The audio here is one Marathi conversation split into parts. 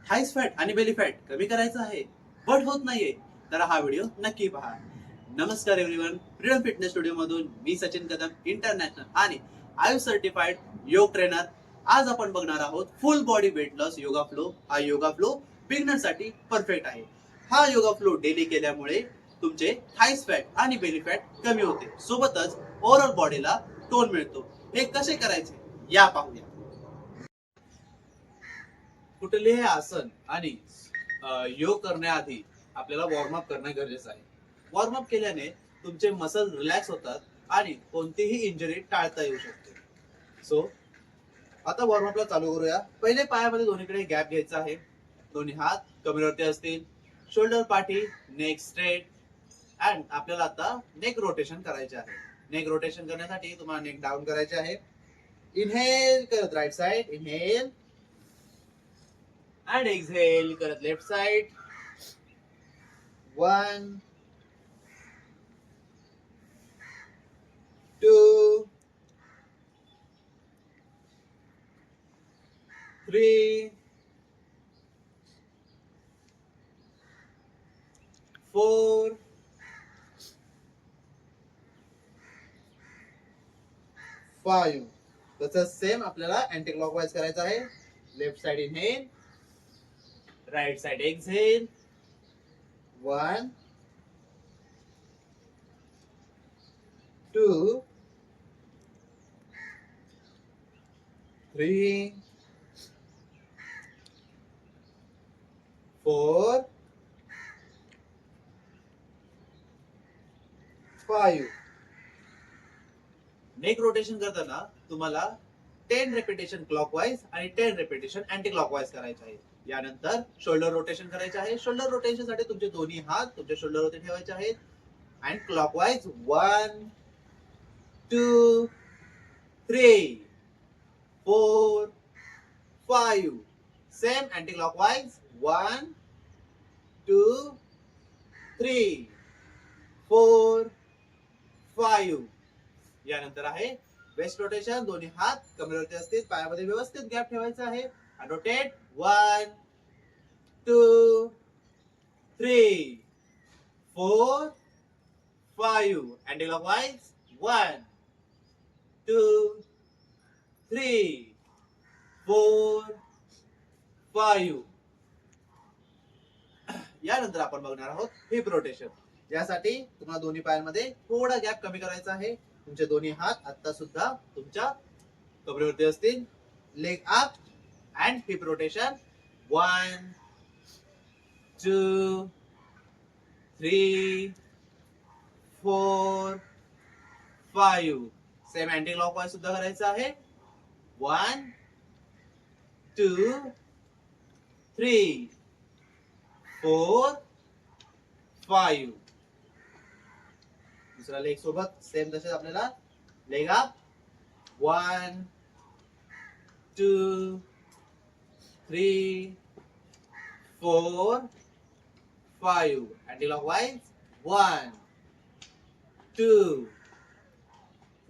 थाईस फॅट आणि बेली फॅट कमी करायचं आहे बट होत नाहीये, तर हा व्हिडिओ नक्की पहा. नमस्कार एव्हरीवन, फ्रीडम फिटनेस स्टुडिओ मधून मी सचिन कदम, इंटरनॅशनल आणि आयुष सर्टिफाईड योग ट्रेनर. आज आपण बघणार आहोत full body weight loss yoga flow. हा योगा फ्लो बिगनर साठी परफेक्ट आहे. हा योगा फ्लो डेली केल्यामुळे तुमचे थाईस फॅट आणि बेली फॅट कमी होते, सोबतच ओव्हरऑल बॉडीला टोन मिळतो. हे कसे करायचे या पाहूया. कुठलेही आसन आणि योग करण्याआधी आपल्याला वॉर्मअप करणं गरजेचं आहे. वॉर्मअप केल्याने तुमचे मसल रिलॅक्स होतात आणि कोणतीही इंजरी टाळता येऊ शकते. सो आता वॉर्मअपला चालू करूया. पहिले पायामध्ये दोन्हीकडे गॅप घ्यायचा आहे. दोन्ही हात कमरेवरती असतील. शोल्डर पाठी, नेक स्ट्रेट. अँड आपल्याला आता नेक रोटेशन करायचे आहे. नेक रोटेशन करण्यासाठी तुम्हाला नेक डाऊन करायचे आहे. इनहेल करत right side, inhale and exhale करत लेफ्ट साइड. 1 2 3 4 5. तसंच सेम आपल्याला अँटी क्लॉकवाइज करायचं आहे. Left side inhale, right side exhale. 1 2 3 4 5. Neck rotation करताना तुम्हाला 10 रेपिटेशन क्लॉकवाइज आणि 10 रेपिटेशन अँटी क्लॉकवाइज करायचे आहे. यानंतर शोल्डर रोटेशन करायचे आहे. शोल्डर रोटेशन साठी तुमचे दोन्ही हात तुमच्या शोल्डरवरती ठेवायचे आहेत. And clockwise 1 2 3 4 5. Same anti clockwise 1 2 3 4 5. यानंतर आहे वेस्ट रोटेशन. दोन्ही हात कमरेवरती असतील. पायामध्ये व्यवस्थित गॅप ठेवायचा आहे. आणि रोटेट 1 2 3 4 5. Anticlockwise 1 2 3 4 5. यानंतर आपण बघणार आहोत हिप रोटेशन. यासाठी तुम्हाला दोन्ही पायांमध्ये थोडा गॅप कमी करायचा आहे. तुमचे दोन्ही हात आता सुद्धा तुमच्या कमरेवरती असतील. Leg up and heap rotation 1 2 3 4 5. Same anti clockwise सुद्धा करायचं आहे. 1 2 3 4 5. दुसरा लेग सोबत सेम तसेच आपल्याला leg up 1 2 3 4 5. Anticlockwise 1 2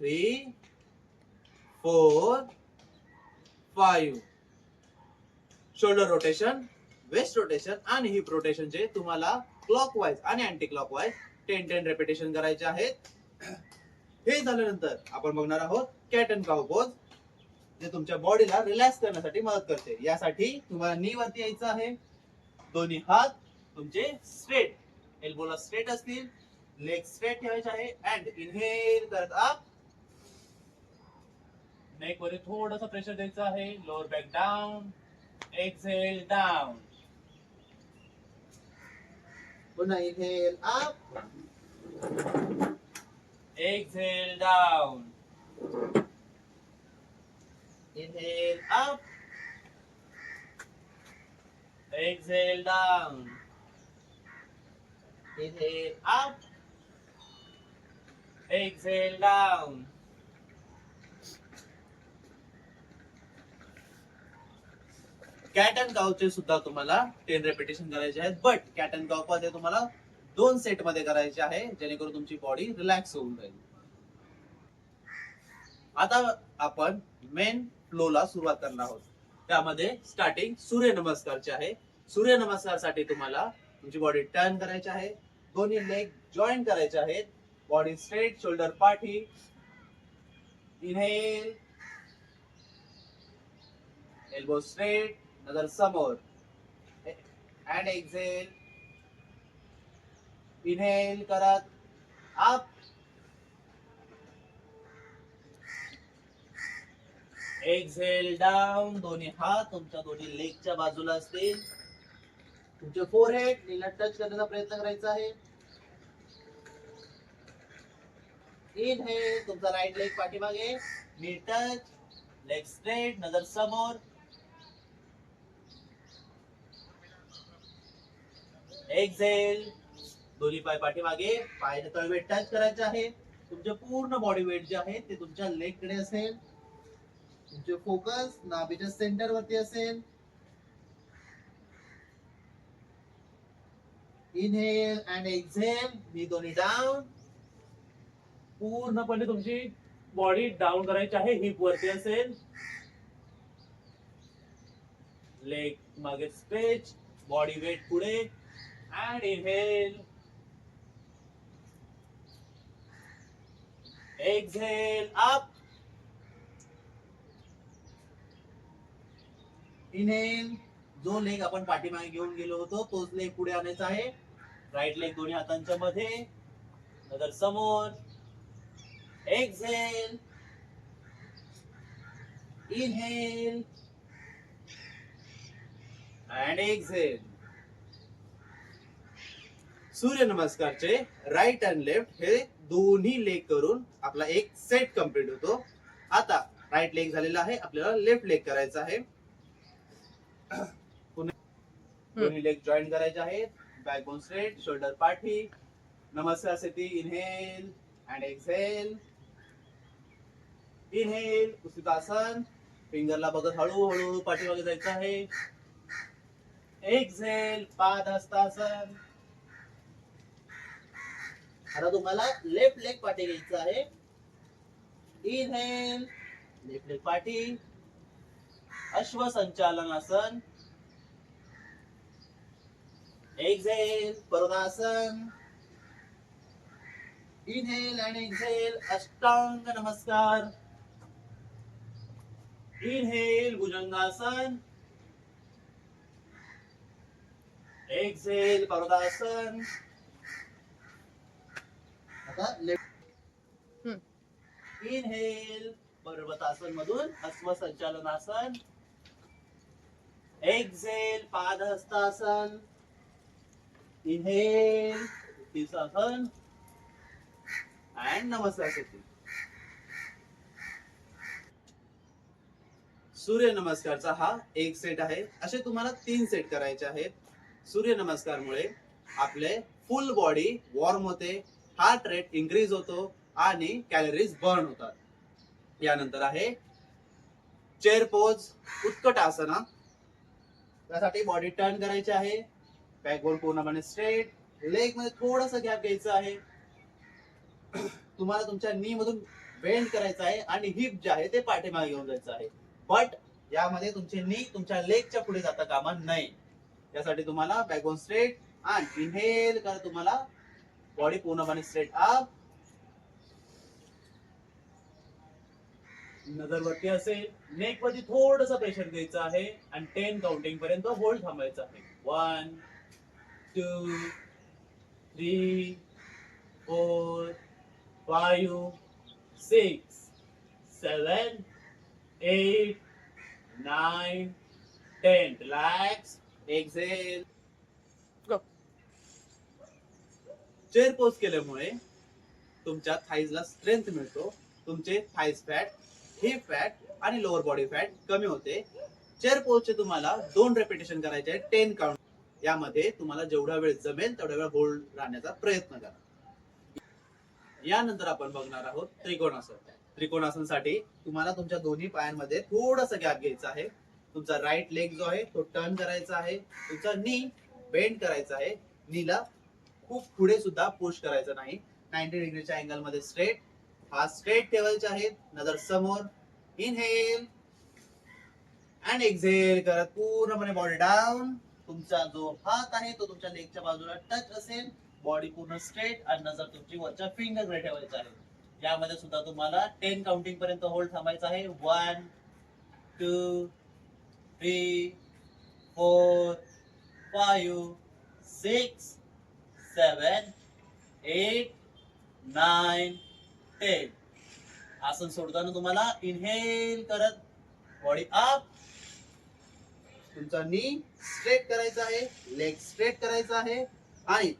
3 4 5. Shoulder rotation, waist rotation आणि हिप रोटेशन चे तुम्हाला क्लॉकवाइज आणि अँटी क्लॉकवाइज 10 रेपिटेशन करायचे आहेत. हे झाल्यानंतर आपण बघणार आहोत कॅट अँड काऊ पोज, जे तुमच्या बॉडीला रिलॅक्स करण्यासाठी मदत करते. यासाठी तुम्हाला नी वरती यायचं आहे. दोन्ही हात तुमचे स्ट्रेट, एल्बोला स्ट्रेट असतील. लेग स्ट्रेट ठेवायचे आहे. अँड इनहेल करत अप. नेक वर थोडंसं प्रेशर द्यायचं आहे. Lower back down. Exhale down. पुन्हा inhale up. Exhale down. Inhale up. Exhale down. Inhale up. Exhale down. Cat and काऊचे सुद्धा तुम्हाला 10 रेपिटेशन करायचे आहेत. बट कॅट अँड काऊ मध्ये तुम्हाला 2 सेट मध्ये करायचे आहे, जेणेकरून तुमची बॉडी रिलॅक्स होऊन जाईल. आता आपण मेन फ्लोला सुरुवात करणार आहोत. त्यामध्ये स्टार्टिंग सूर्यनमस्कारचे आहे. सूर्यनमस्कारसाठी तुम्हाला तुमची बॉडी टर्न करायची आहे, दोन्ही लेग जॉईन करायचे आहेत, बॉडी स्ट्रेट, शोल्डर पाठी. इनहेल, एल्बो स्ट्रेट, नजर समोर. And exhale. इनहेल करत अप, एक्झेल डाऊन. दोन्ही हात तुमच्या दोन्ही लेगच्या बाजूला असतील. तुमचे फोरहेड नीला टच करण्याचा प्रयत्न करायचा आहे. इनहेल, तुमचा राईट लेग पाठीमागे, नी टच, लेग स्ट्रेट, नजर समोर. एक्झेल, दोन्ही पाय पाठीमागे, पायाचे तळवे टच करायचे आहे. तुमचे पूर्ण बॉडी वेट जे आहे ते तुमच्या लेग कडे असेल. तुमचे फोकस नाभीच्या सेंटर वरती असेल. इनहेल अँड एक्झेल, नी दोन्ही डाऊन. पूर्णपणे तुमची बॉडी डाऊन करायची आहे, हिप वरती असेल. लेग मागे स्ट्रेच, बॉडी वेट पुढे. And inhale, exhale up. Inhale, जो लेग आपण पाठीमागे घेऊन गेलो होतो तोच लेग पुढे आणायचा आहे. राईट लेग दोन्ही हातांच्या मध्ये, नजर समोर. Exhale, inhale and exhale. सूर्य नमस्कारचे राईट अँड लेफ्ट हे दोन्ही लेग करून आपला एक सेट कंप्लीट होतो. आता राईट लेग झालेला आहे, आपल्याला लेफ्ट लेग करायचा आहे. दोन्ही लेग जॉईन करायचे आहेत, बॅकबोन स्ट्रेट, शोल्डर पाठी. नमस्कार स्थिती. Inhale and exhale. इनहेल, कुसितासन, फिंगरला बघत हळूहळू पाठीमागे जायचं आहे. एक्झेल, पादहस्तासन. आता तुम्हाला लेफ्ट लेग पाठी घ्यायचं आहे. इनहेल, लेफ्ट लेग पाठी, अश्वसंचालनासन. एक्झेल, पद्मासन. इनहेल अँड एक्झेल, अष्टांग नमस्कार. इनहेल, भुजंगासन. एक्झेल, पद्मासन. आता लेफ्ट. इनहेल, पर्वतासन मधून अश्वसंचालनासन. एक्झेल, पादहस्तासन. इनहेल, उत्तीसासन अँड नमस्कार स्थिती. सूर्य नमस्कारचा हा एक सेट आहे. असे तुम्हाला 3 सेट करायचे आहेत. सूर्य नमस्कारमुळे आपले फुल बॉडी वॉर्म होते, हार्ट रेट इन्क्रीज होतो आणि कॅलरीज बर्न होतात. यानंतर आहे चेअर पोज, उत्कट आसना. त्यासाठी बॉडी टर्न करायची आहे, बॅकबोन पूर्णपणे स्ट्रेट, लेग मध्ये थोडासा गॅप घ्यायचा आहे. तुम्हाला तुमच्या नी मधून बेंड करायचं आहे आणि हिप जे आहे ते पाठीमागे घेऊन जायचं आहे. बट यामध्ये तुमचे नी तुमच्या लेगच्या पुढे जाता कामा नये. त्यासाठी तुम्हाला बॅकबोन स्ट्रेट आणि इनहेल करा, तुम्हाला बॉडी पूर्णपणे स्ट्रेट अप. नजर वरती असेल, नेक वरती थोडंसं प्रेशर द्यायचं आहे आणि 10 काउंटिंग पर्यंत होल्ड थांबायचं आहे. 1 2 3 4 5 6 7 8 9 10. रिलॅक्स. एक्झेल. चेअर पोज केल्यामुळे तुमच्या थाईजला स्ट्रेंथ मिळतो. तुमचे थाईज फॅट, हिप फॅट आणि लोअर बॉडी फॅट कमी होते. चेअर पोजचे तुम्हाला 2 रेपिटेशन करायचे आहेत, 10 काउंट. यामध्ये तुम्हाला जेवढा वेळ जमेल तेवढा वेळ होल्ड राहण्याचा प्रयत्न करा. यानंतर आपण बघणार आहोत त्रिकोणासन. त्रिकोणासनसाठी तुम्हाला तुमच्या दोन्ही पायांमध्ये थोडासा गॅप घ्यायचा आहे. तुमचा राईट लेग जो आहे तो टर्न करायचा आहे. तुमचा नी बेंड करायचा आहे. नीला खूप पुढे सुद्धा पुश करायचं नाही. 90 डिग्रीच्या अँगल मध्ये स्ट्रेट. हात स्ट्रेट ठेवायचे आहेत, नजर समोर. इनहेल अँड एक्झेल करत पूर्णपणे बॉडी डाऊन. तुमचा जो हात आहे तो तुमच्या लेगच्या बाजूला टच असेल. बॉडी पूर्ण स्ट्रेट आणि नजर तुमची वरच्या फिंगर कडे ठेवायची आहे. यामध्ये सुद्धा तुम्हाला 10 काउंटिंग पर्यंत होल्ड थांबायचं आहे. 1 2 3 4 5 6 7 8 9 10. आसन सोडताना तुम्हाला इनहेल करत बॉडी अप. तुमचा नी स्ट्रेट करायचा आहे, लेग स्ट्रेट करायचा आहे आणि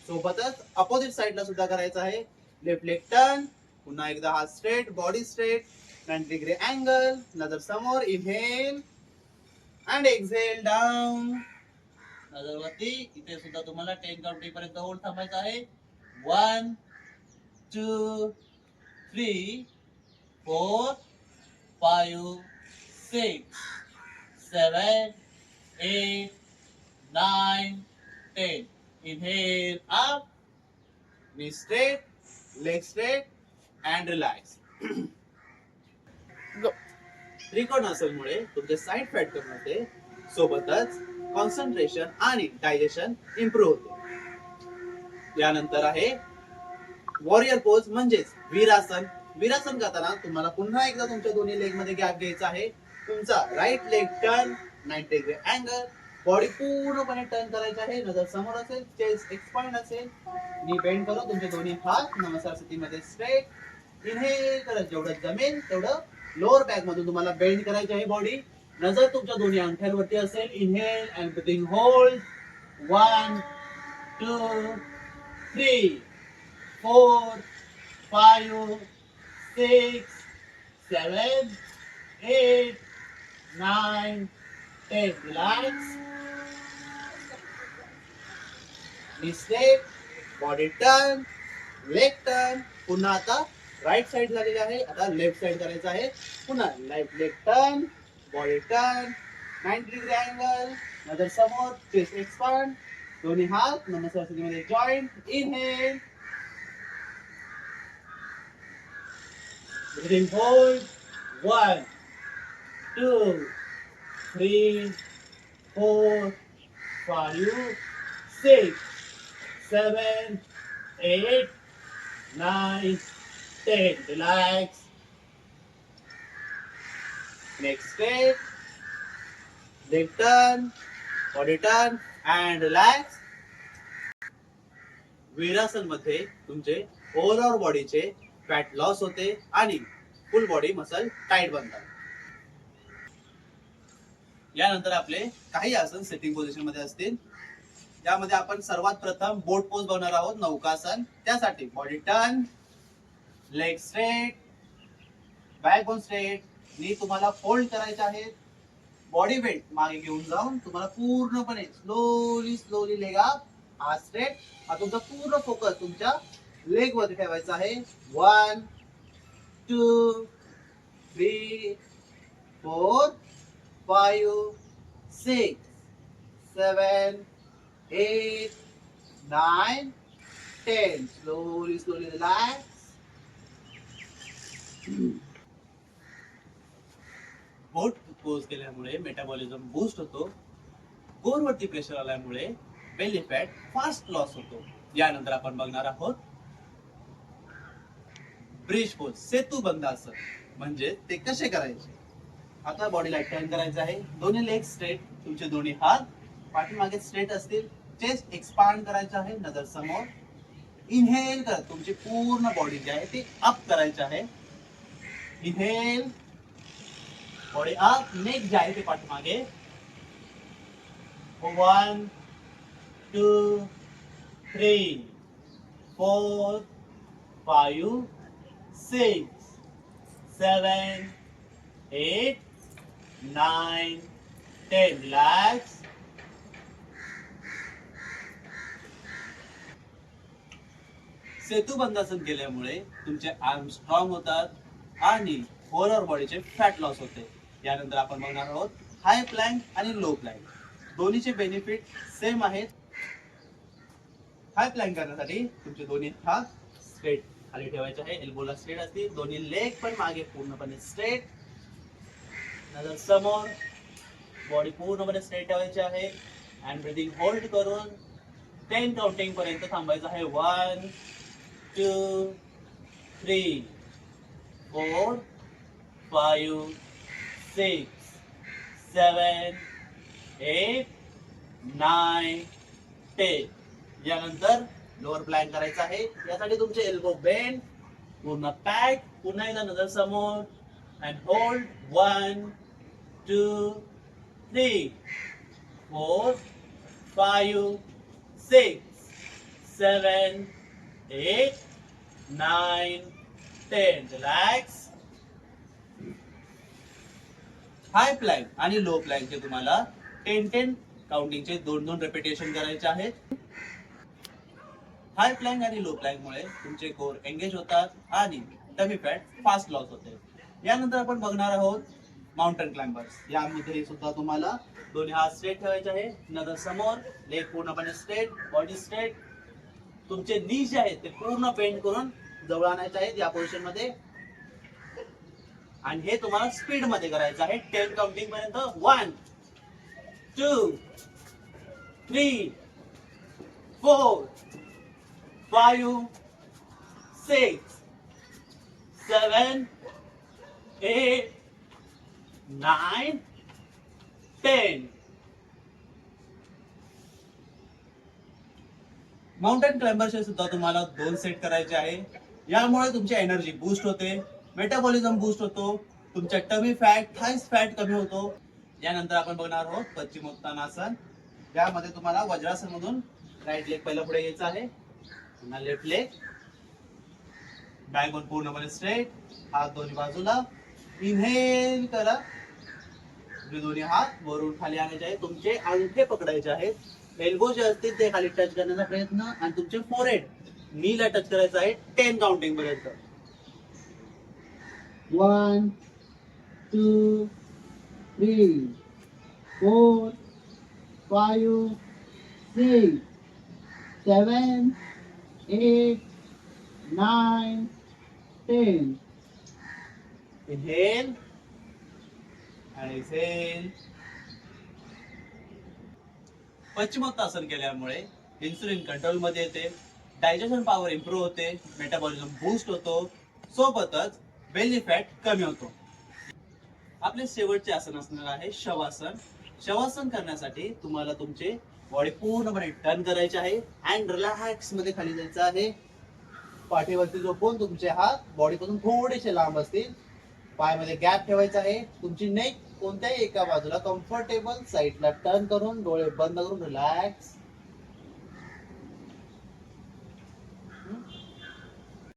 सोबतच अपोजिट साइडला सुद्धा करायचा आहे. लेफ्ट लेग टर्न, पुन्हा एकदा हात straight, body straight, 90 degree angle, नजर समोर, इनहेल अँड एक्झेल डाऊन. नजर वरती. इथे सुद्धा तुम्हाला 10 काउंटिंग पर्यंत होल्ड थांबायचं आहे. 1 2 3 4 5 6 7 8 9 10. Inhale up, knee straight, leg straight and relax. त्रिकोणासनमुळे तुमचे साइड फॅट कमी होते, सोबतच कॉन्सन्ट्रेशन आणि डायजेशन इम्प्रूव्ह होते. यानंतर आहे वॉरियर पोज म्हणजेच वीरासन. वीरासन करताना तुम्हाला पुन्हा एकदा तुमच्या दोन्ही लेग मध्ये गॅप घ्यायचा आहे. तुमचा right leg turn, 90 degree angle, body पूर्णपणे टर्न करायची आहे. नजर समोर असेल, चेस्ट एक्सपांड असेल, नी बेंड करून तुमचे दोन्ही हात नमस्कार स्थितीमध्ये स्ट्रेट. इनहेल करत जेवढं जमेल तेवढं लोअर बॅक मधून तुम्हाला बेंड करायची आहे बॉडी. नजर तुमच्या दोन्ही अंगठ्यांवरती असेल. Inhale and breathing hold. 1 2 3 4 5 6 7 8 9 10. Relax. Knee straight, body turn, leg turn. पुन्हा आता राईट साइड झालेली आहे, आता लेफ्ट साइड करायचं आहे. पुन्हा left leg turn, body turn, 90 degree angle, नजर समोर, चेस्ट एक्सपांड, दोन्ही हात नमस्कार स्थितीमध्ये joint. Inhale, breathing hold. 1 2 3 4 5 6 7 8 9 10. Relax. Next step. Leg turn, body turn and relax. वीरासन मध्ये तुमचे ओव्हरऑल बॉडीचे फॅट लॉस होते आणि फुल बॉडी मसल टाइट बनतात. यानंतर आपले काही आसन सेटिंग पोझिशन मध्ये असतील. यामध्ये आपण सर्वात प्रथम बोट पोज बनवणार आहोत, नौकासन. त्यासाठी body turn, leg straight, back bone straight, नी तुम्हाला फोल्ड करायचे आहेत. बॉडी वेट मागे घेऊन जाऊन तुम्हाला पूर्णपणे स्लोली स्लोली लेग अप, हात स्ट्रेट. हा तुमचा पूर्ण फोकस तुमच्या लेग वर ठेवायचा आहे. 1 2 3 4 5 6 7 8 9 10. Slowly, slowly relax. बोट पोज केल्यामुळे मेटाबॉलिझम बूस्ट होतो. कोरवरती प्रेशर आल्यामुळे बेली फॅट फास्ट लॉस होतो. यानंतर आपण बघणार आहोत ब्रिज पोज, सेतू बंधासन. म्हणजे ते कसे करायचे. आता बॉडीला टर्न करायचं आहे. दोन्ही लेग स्ट्रेट, तुमचे दोन्ही हात पाठीमागे स्ट्रेट असतील. चेस्ट एक्सपांड करायचं आहे, नजर समोर. इनहेल करत तुमची पूर्ण बॉडी जी आहे ती अप करायची आहे. इनहेल, बॉडी अप, नेक जे आहे ते पाठीमागे. 1 2 3 4 5 6 7 8 9 10. Relax. सेतू बंधासन केल्यामुळे तुमचे आर्म स्ट्रॉंग होतात आणि ओव्हरऑल बॉडीचे फॅट लॉस होते. यानंतर आपण बघणार आहोत हाय प्लँक आणि लो प्लँक. दोन्हीचे बेनिफिट सेम आहेत. हाय प्लँक करण्यासाठी तुमचे दोन्ही हात स्ट्रेट खाली ठेवायचे आहे, एल्बोला स्ट्रेट असतील. दोन्ही लेग पण मागे पूर्णपणे स्ट्रेट. नजर समोर, बॉडी पूर्णपणे स्ट्रेट ठेवायची आहे अँड ब्रीदिंग होल्ड करून 10 काउंटिंग पर्यंत थांबायचं आहे. 1 2 3 4 5 6 7 8 9 10. यानंतर लोअर प्लॅन करायचं आहे. यासाठी तुमचे एल्बो बेंड, पूर्ण पॅक. पुन्हा एकदा नजर समोर and hold. 1 2 3 4 5 6 7 8 9 10. Relax. High plank आणि लो प्लॅंकचे तुम्हाला 10 काउंटिंगचे 2 रेपिटेशन करायचे आहेत. हाय प्लॅंक आणि लो प्लॅंक मुळे तुमचे कोर एंगेज होतात आणि टमी फॅट फास्ट लॉस होते. यानंतर आपण बघणार आहोत माउंटन क्लाइंबर्स. यामध्ये सुद्धा तुम्हाला दोन्ही हात स्ट्रेट ठेवायचे आहे. नजर समोर, लेग पूर्णपणे स्ट्रेट, बॉडी स्ट्रेट. तुमचे नी जे आहेत ते पूर्ण बेंड करून जवळ आणायचे आहेत या पोझिशन मध्ये. आणि हे तुम्हाला स्पीड मध्ये करायचं आहे 10 काउंटिंग पर्यंत. 1 2 3 4 5 6 7 8 9 10. माउंटेन क्लाइंबरचे सुद्धा तुम्हाला 2 सेट करायचे आहे. यामुळे तुमची एनर्जी बूस्ट होते, मेटाबॉलिझम बूस्ट होतो, तुमच्या टमी फॅट, थाईस फॅट कमी होतो. यानंतर आपण बघणार आहोत पश्चिमोत्तानासन. यामध्ये तुम्हाला वज्रासन मधून राईट लेग पहिला पुढे घ्यायचा आहे, पुन्हा लेफ्ट लेग बॅक वन पूर्णपणे स्ट्रेट, हात दोन्ही बाजूला. इनहेल करा, दोन्ही हात वरून खाली आणायचे आहेत. तुमचे अंगठे पकडायचे आहेत, एल्बो जे असतील ते खाली टच करण्याचा प्रयत्न आणि तुमचे फोरहेड नीला टच करायचं आहे 10 काउंटिंग पर्यंत. 1 2 3 4 5 6 7 8 9 10. इनहेल आणि एक्सहेल. पश्चिमोत्तासन केल्यामुळे इन्सुलिन कंट्रोल मध्ये येते, डायजेशन पॉवर इम्प्रूव्ह होते, मेटाबॉलिझम बूस्ट होतो, सोबतच बेली फॅट कमी होतो. आपले शेवटचे आसन असणार आहे शवासन. शवासन करण्यासाठी तुम्हाला तुमचे बॉडी पूर्णपणे टर्न करायचे आहे अँड रिलॅक्स मध्ये खाली जायचं आहे. पाठीवरती झोपून तुमचे हात बॉडी पासून थोडेसे लांब असतील. पायामध्ये गॅप ठेवायचा आहे. तुमची नेक कोणत्याही एका बाजूला कम्फर्टेबल साईडला टर्न करून डोळे बंद करून रिलॅक्स.